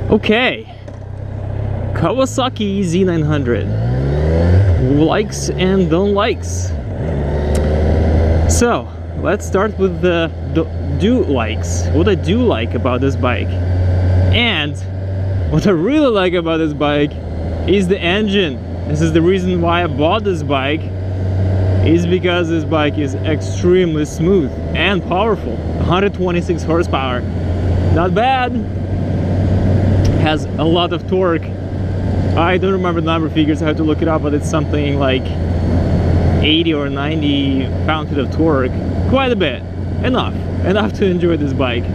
Okay, Kawasaki Z900, likes and don't likes. So let's start with the do likes. What I do like about this bike, and what I really like about this bike is the engine. This is the reason why I bought this bike, is because this bike is extremely smooth and powerful. 126 horsepower, not bad. Has a lot of torque. I don't remember the number figures, I have to look it up, but it's something like 80 or 90 pound-feet of torque. Quite a bit. Enough to enjoy this bike.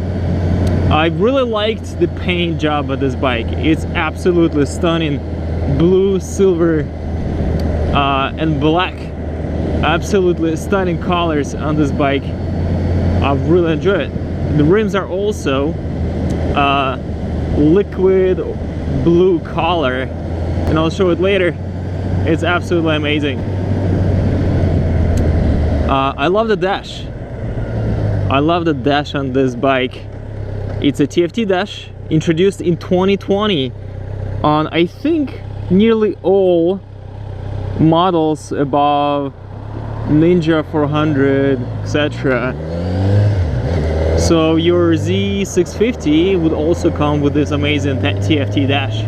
I really liked the paint job of this bike. It's absolutely stunning. Blue, silver, and black. Absolutely stunning colors on this bike. I really enjoy it. The rims are also liquid blue color, and I'll show it later. It's absolutely amazing. I love the dash. I love the dash on this bike. It's a TFT dash introduced in 2020 on, I think, nearly all models above Ninja 400, etc. So your Z650 would also come with this amazing TFT dash.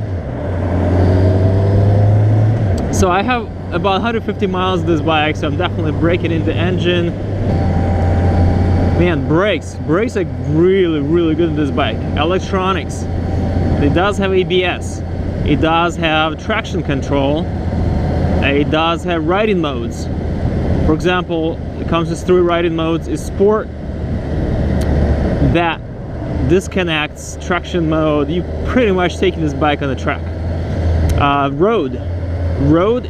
So I have about 150 miles of this bike, so I'm definitely breaking in the engine. Man, brakes are really good in this bike. Electronics, it does have ABS, it does have traction control, it does have riding modes. For example, it comes with 3 riding modes. Is Sport, that disconnects traction mode. You pretty much taking this bike on the track. Road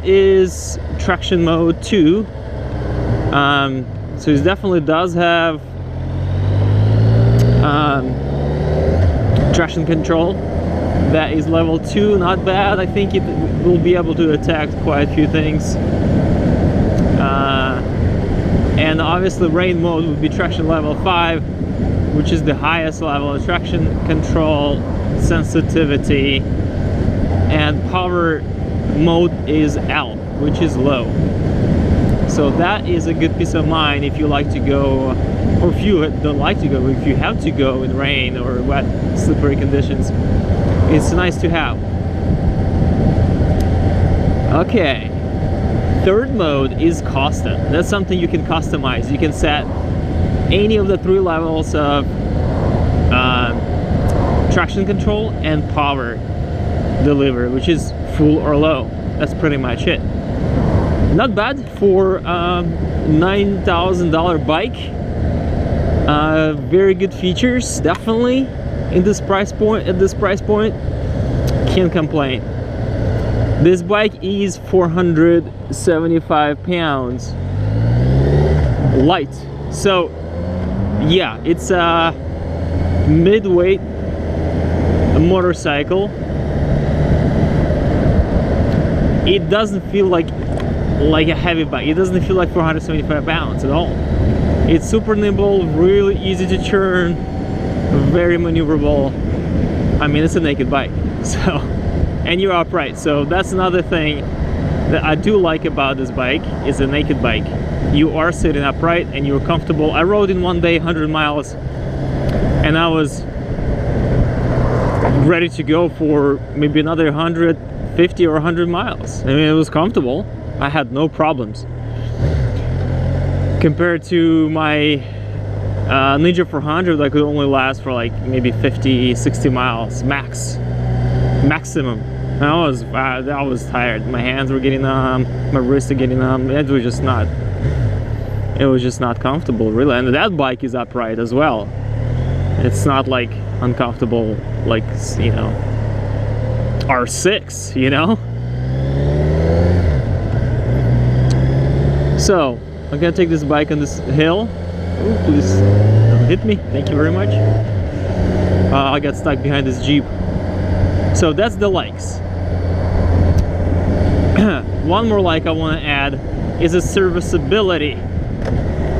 is traction mode 2. So it definitely does have traction control. That is level 2, not bad. I think it will be able to detect quite a few things. And obviously rain mode would be traction level 5, which is the highest level of traction control, sensitivity, and power mode is L, which is low. So that is a good peace of mind if you like to go, or if you don't like to go, if you have to go in rain or wet, slippery conditions. It's nice to have. Okay, third mode is custom. That's something you can customize. You can set any of the 3 levels of traction control and power delivery, which is full or low. That's pretty much it. Not bad for $9,000 bike. Very good features, definitely in this price point. At this price point, can't complain. This bike is 475 pounds light. So yeah, it's a mid-weight motorcycle. It doesn't feel like a heavy bike. It doesn't feel like 475 pounds at all. It's super nimble, really easy to turn, very maneuverable. I mean, it's a naked bike, so, and you're upright. So that's another thing that I do like about this bike, is a naked bike. You are sitting upright and you're comfortable. I rode in one day 100 miles and I was ready to go for maybe another 150 or 100 miles. I mean, it was comfortable. I had no problems. Compared to my Ninja 400, that could only last for like maybe 50-60 miles maximum. I was tired. My hands were getting numb, my wrists are getting numb. It was just not comfortable, really. And that bike is upright as well. It's not like uncomfortable, like, you know, R6, you know. So I'm gonna take this bike on this hill. Ooh, please don't hit me, thank you very much. I got stuck behind this Jeep. So that's the likes. One more like I want to add is a serviceability.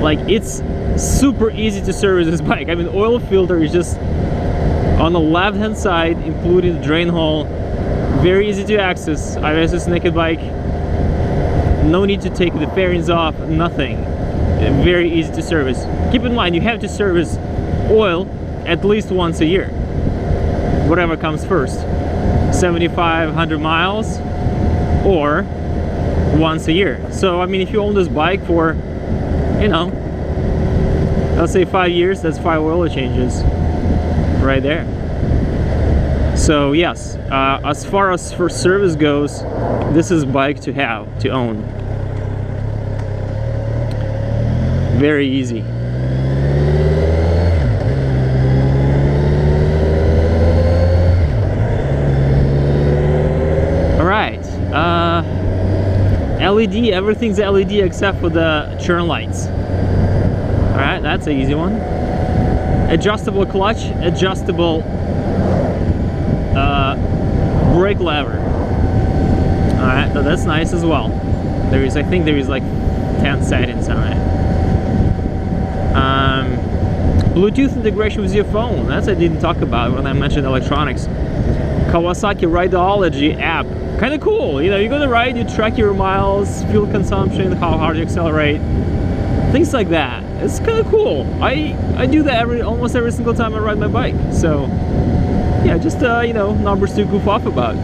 Like, it's super easy to service this bike. I mean, oil filter is just On the left hand side, including the drain hole, very easy to access. IBS is naked bike. No need to take the fairings off, nothing. Very easy to service. Keep in mind, you have to service oil at least once a year. Whatever comes first, 75, 100 miles, or once a year. So, I mean, if you own this bike for, you know, let's say 5 years, that's 5 oil changes right there. So yes, as far as for service goes, this is bike to have, to own. Very easy. All right, LED, everything's LED except for the turn lights. All right, that's an easy one. Adjustable clutch, adjustable brake lever. All right, so that's nice as well. There is, I think there is like 10 settings on it. Bluetooth integration with your phone. That's I didn't talk about when I mentioned electronics. Kawasaki Rideology app. Kind of cool. You know, you go to ride, you track your miles, fuel consumption, how hard you accelerate, things like that. It's kind of cool. I do that almost every single time I ride my bike. So yeah, just you know, numbers to goof off about.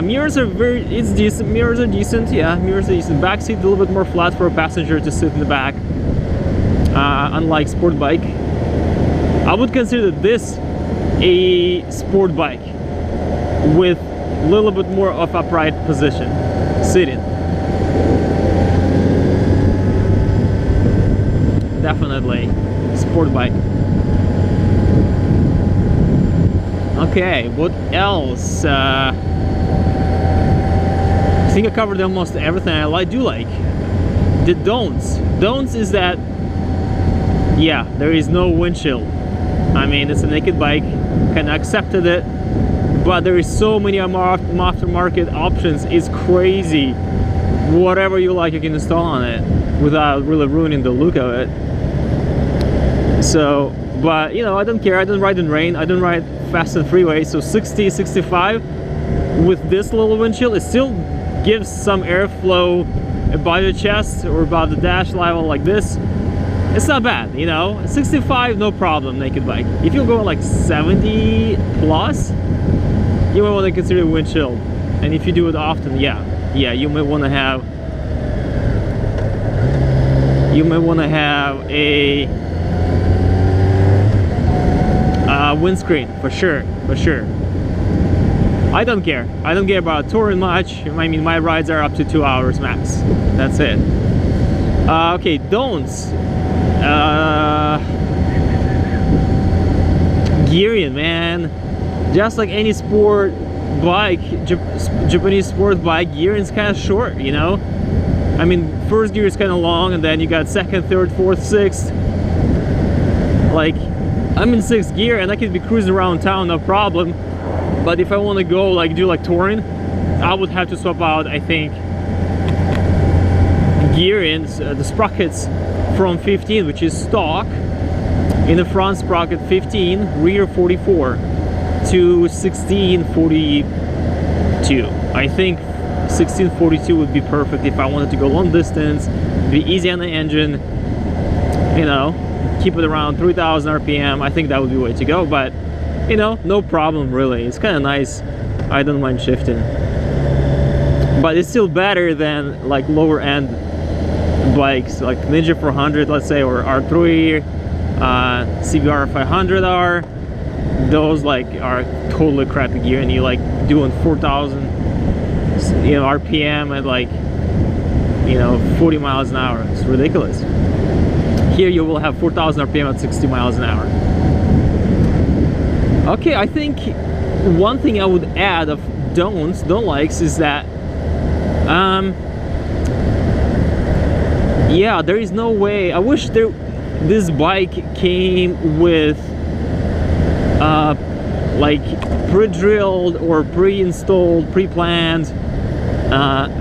Mirrors are it's decent. Mirrors are decent. Yeah, mirrors are decent. Back seat a little bit more flat for a passenger to sit in the back. Unlike sport bike, I would consider this a sport bike with a little bit more of upright position, sitting. Definitely sport bike. Okay, what else? I think I covered almost everything I do like. The don'ts. Don'ts is that, yeah, there is no windshield. I mean, it's a naked bike, kind of accepted it, but there is so many aftermarket options. It's crazy. Whatever you like, you can install on it without really ruining the look of it. So, but you know, I don't care. I don't ride in rain. I don't ride fast on freeways. So 60, 65 with this little windshield, it still gives some airflow above your chest or above the dash level like this. It's not bad, you know. 65, no problem, naked bike. If you go like 70 plus, you might want to consider windshield. And if you do it often, yeah, you might want to have a windscreen for sure. I don't care about touring much. I mean, my rides are up to 2 hours max. That's it. Okay, don'ts. Gearing, man. Just like any sport bike, Japanese sport bike, gearing is kind of short, you know. I mean, first gear is kind of long, and then you got second, third, fourth, sixth. Like, I'm in 6th gear and I can be cruising around town, no problem. But if I want to go like do like touring, I would have to swap out, I think, gearing, the sprockets from 15, which is stock, in the front sprocket 15, rear 44, to 1642. I think 1642 would be perfect if I wanted to go long distance, be easy on the engine, you know, keep it around 3000 RPM. I think that would be the way to go, but you know, no problem really. It's kind of nice. I don't mind shifting, but it's still better than like lower end bikes like Ninja 400, let's say, or R3, CBR 500R. Those like are totally crappy gear, and you like doing 4000, you know, RPM at like, you know, 40 miles an hour. It's ridiculous. Here you will have 4000 RPM at 60 miles an hour. Okay, I think one thing I would add of don't likes is that yeah, there is no way. I wish this bike came with like pre-drilled or pre-installed, pre-planned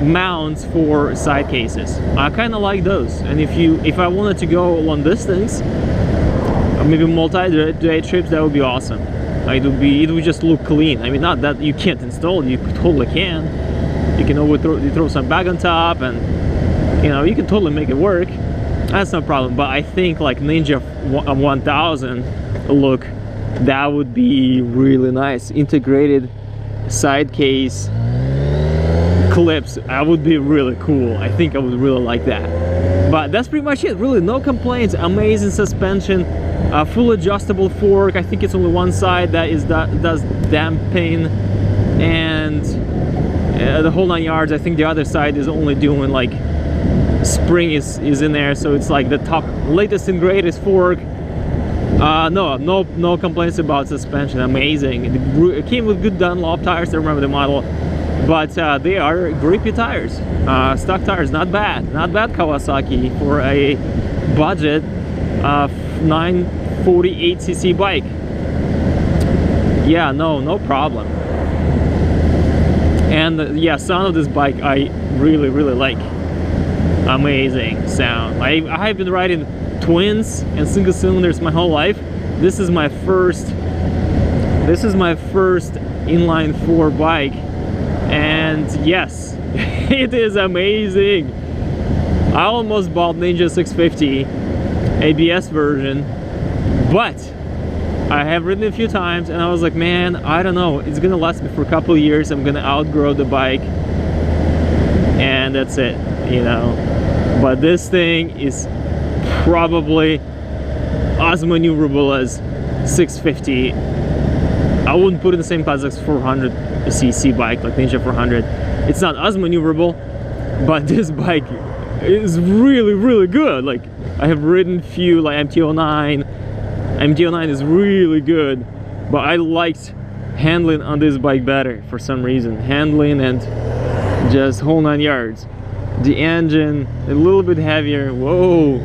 mounts for side cases. I kind of like those. And if I wanted to go long distance or maybe multi-day trips, that would be awesome. It would just look clean. I mean, not that you can't install it, you totally can. You can always throw some bag on top, and you know, you can totally make it work. That's no problem. But I think like Ninja 1000 look, that would be really nice. Integrated side case, clips, that would be really cool. I think I would really like that. But that's pretty much it. Really, no complaints. Amazing suspension, full adjustable fork. I think it's only one side that does damping, and the whole 9 yards. I think the other side is only doing like spring is in there, so it's like the top latest and greatest fork. No complaints about suspension. Amazing. It came with good Dunlop tires. I remember the model, but they are grippy tires. Stock tires, not bad Kawasaki for a budget 948cc bike. Yeah, no problem. And yeah, sound of this bike I really like. Amazing sound. I've been riding twins and single cylinders my whole life. This is my first inline 4 bike, and yes, it is amazing. I almost bought Ninja 650 ABS version, but I have ridden it a few times and I was like, man, I don't know, it's gonna last me for a couple of years. I'm gonna outgrow the bike, and that's it, you know. But this thing is probably as maneuverable as 650. I wouldn't put it in the same class as 400cc bike like Ninja 400. It's not as maneuverable, but this bike is really good. Like, I have ridden few like MT-09. MT-09 is really good, but I liked handling on this bike better for some reason. Handling and just whole 9 yards. The engine a little bit heavier. Whoa.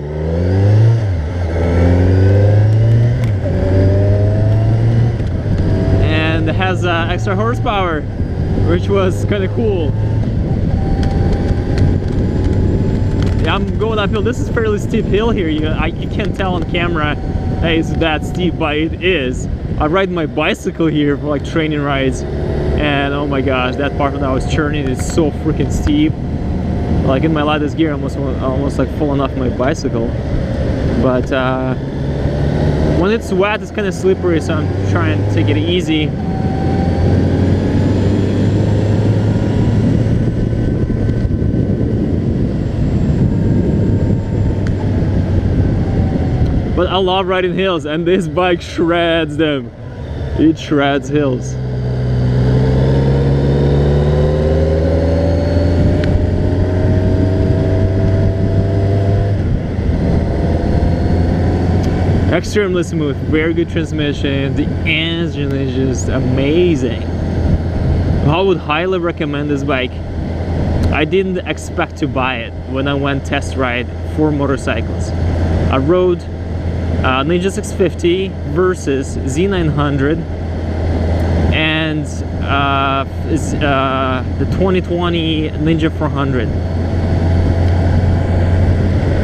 And it has extra horsepower, which was kind of cool. Yeah, I'm going uphill. This is fairly steep hill here. You can't tell on camera that it's that steep, but it is. I ride my bicycle here for like training rides, and oh my gosh, that part when I was churning is so freaking steep. Like in my latest gear, I almost like falling off my bicycle. But when it's wet, it's kind of slippery, so I'm trying to take it easy. But I love riding hills, and this bike shreds them. It shreds hills. Extremely smooth, very good transmission. The engine is just amazing. I would highly recommend this bike. I didn't expect to buy it when I went test ride for motorcycles. I rode Ninja 650 versus Z900 and the 2020 Ninja 400.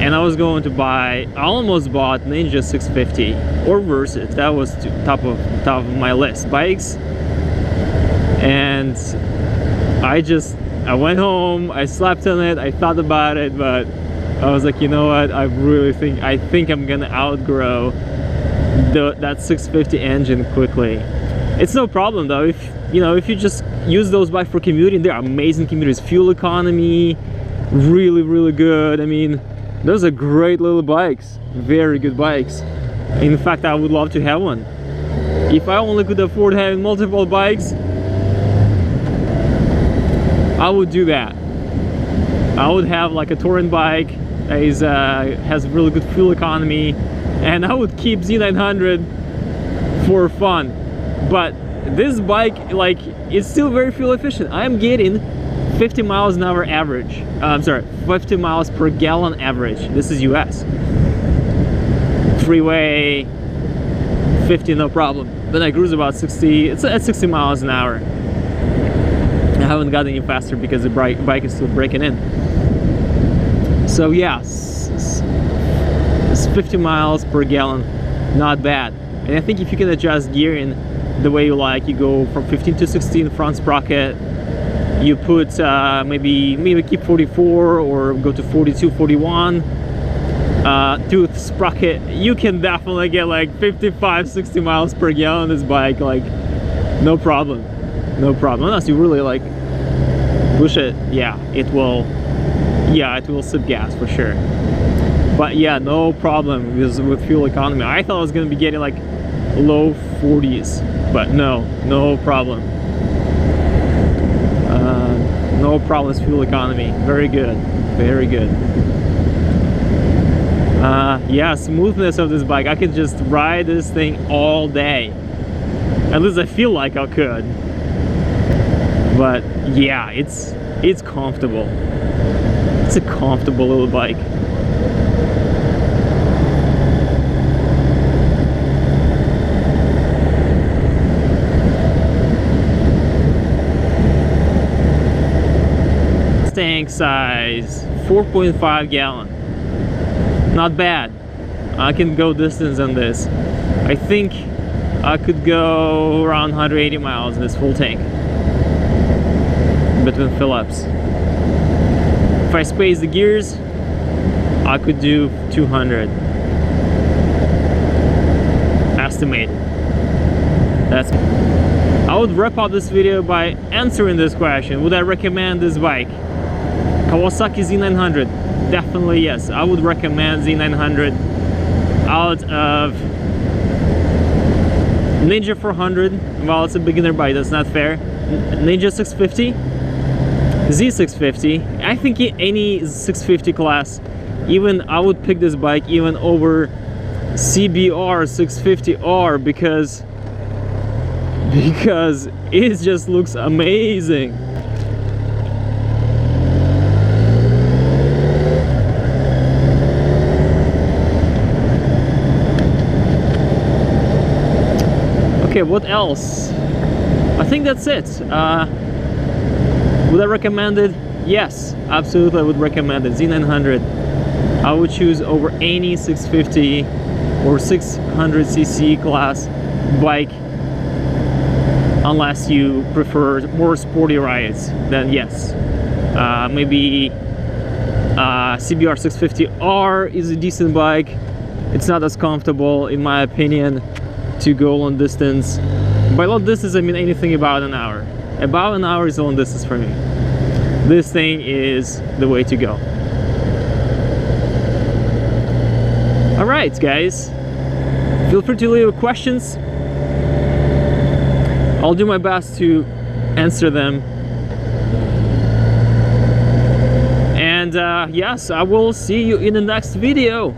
And I was going to buy, I almost bought Ninja 650 or Versus. That was top of my list bikes. And I went home, I slept on it, I thought about it, but I was like, you know what, I think I'm gonna outgrow that 650 engine quickly. It's no problem though, if you just use those bikes for commuting. They're amazing commuters. Fuel economy, really good. I mean, those are great little bikes, very good bikes. In fact, I would love to have one. If I only could afford having multiple bikes, I would do that. I would have like a touring bike that has really good fuel economy, and I would keep Z900 for fun. But this bike, like, it's still very fuel efficient. I'm getting 50 miles an hour average. I'm sorry, 50 miles per gallon average. This is US. Freeway 50, no problem. Then I cruise about 60. It's at 60 miles an hour. I haven't gotten any faster because the bike is still breaking in. So yeah, it's 50 miles per gallon not bad. And I think if you can adjust gearing the way you like, you go from 15 to 16 front sprocket, you put maybe keep 44 or go to 42, 41 tooth sprocket, you can definitely get like 55, 60 miles per gallon on this bike, like no problem, unless you really like push it. Yeah, it will sip gas for sure, but yeah, no problem with fuel economy. I thought I was gonna be getting like low 40s, but no problem. No problems, fuel economy, very good, very good. Yeah, smoothness of this bike, I could just ride this thing all day. At least I feel like I could. But yeah, it's comfortable. It's a comfortable little bike. Tank size 4.5 gallon, not bad. I can go distance on this. I think I could go around 180 miles in this full tank between fill-ups. If I space the gears, I could do 200 estimated. That's I would wrap up this video by answering this question. Would I recommend this bike? Kawasaki Z900, definitely yes. I would recommend Z900 out of Ninja 400. Well, it's a beginner bike, that's not fair. Ninja 650, Z650. I think in any 650 class, even I would pick this bike even over CBR 650R because it just looks amazing. Okay, what else? I think that's it. Would I recommend it? Yes, absolutely I would recommend it. Z900 I would choose over any 650 or 600cc class bike, unless you prefer more sporty rides. Then yes, maybe CBR 650R is a decent bike. It's not as comfortable in my opinion to go long distance. By long distance I mean anything about an hour. About an hour is long distance for me. This thing is the way to go. Alright guys, feel free to leave questions. I'll do my best to answer them. And yes, I will see you in the next video.